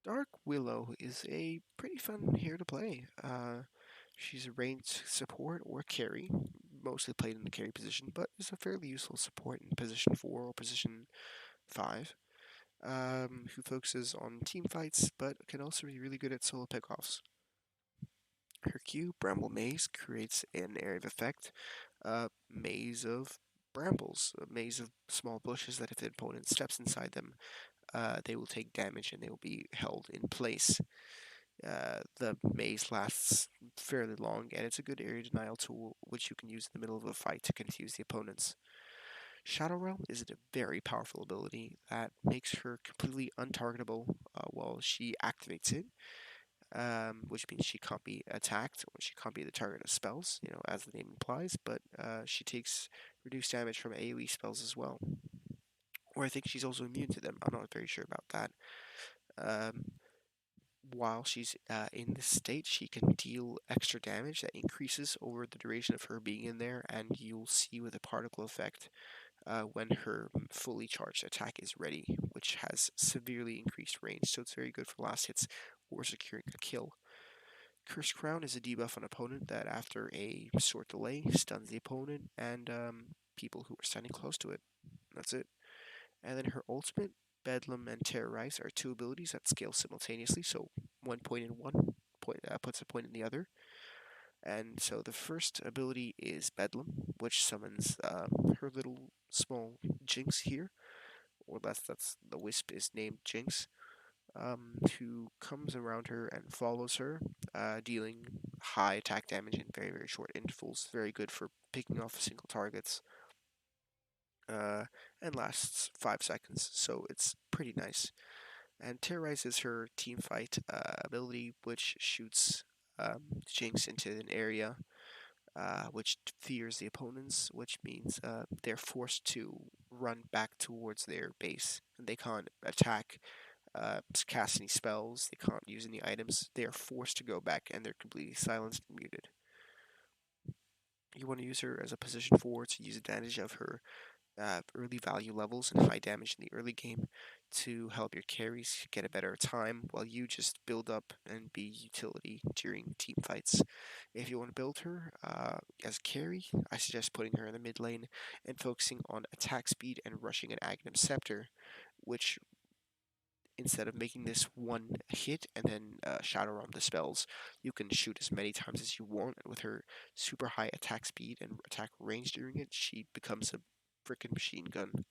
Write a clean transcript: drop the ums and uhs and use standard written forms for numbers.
Dark Willow is a pretty fun hero to play. She's a ranged support or carry, mostly played in the carry position, but is a fairly useful support in position 4 or position 5, who focuses on team fights, but can also be really good at solo pickoffs. Her Q, Bramble Maze, creates an area of effect, maze of brambles, a maze of small bushes that if the opponent steps inside them, they will take damage and they will be held in place. The maze lasts fairly long, and it's a good area denial tool which you can use in the middle of a fight to confuse the opponents. Shadow Realm is a very powerful ability that makes her completely untargetable while she activates it, which means she can't be attacked or she can't be the target of spells, as the name implies, but she takes reduced damage from AoE spells as well. Or I think she's also immune to them. I'm not very sure about that. Um, while she's in this state, she can deal extra damage that increases over the duration of her being in there, and you'll see with a particle effect when her fully charged attack is ready, which has severely increased range, so it's very good for last hits or securing a kill. Curse Crown is a debuff on opponent that, after a short delay, stuns the opponent and people who are standing close to it. That's it. And then her ultimate, Bedlam and Terrorize, are two abilities that scale simultaneously, so 1 point in one puts a point in the other. And so the first ability is Bedlam, which summons her little small Jinx here, or that's the Wisp is named Jinx, who comes around her and follows her, dealing high attack damage in very, very short intervals. Very good for picking off single targets, uh, and lasts 5 seconds, so it's pretty nice. And Terrorize is her team fight ability, which shoots Jinx into an area which fears the opponents, which means they're forced to run back towards their base. And they can't attack, cast any spells, they can't use any items. They are forced to go back and they're completely silenced and muted. You want to use her as a position forward to use advantage of her early value levels and high damage in the early game to help your carries get a better time while you just build up and be utility during team fights. If you want to build her as carry, I suggest putting her in the mid lane and focusing on attack speed and rushing an Aghanim Scepter, which, instead of making this one hit and then Shadow Realm the spells, you can shoot as many times as you want. And with her super high attack speed and attack range during it, she becomes a freaking machine gun.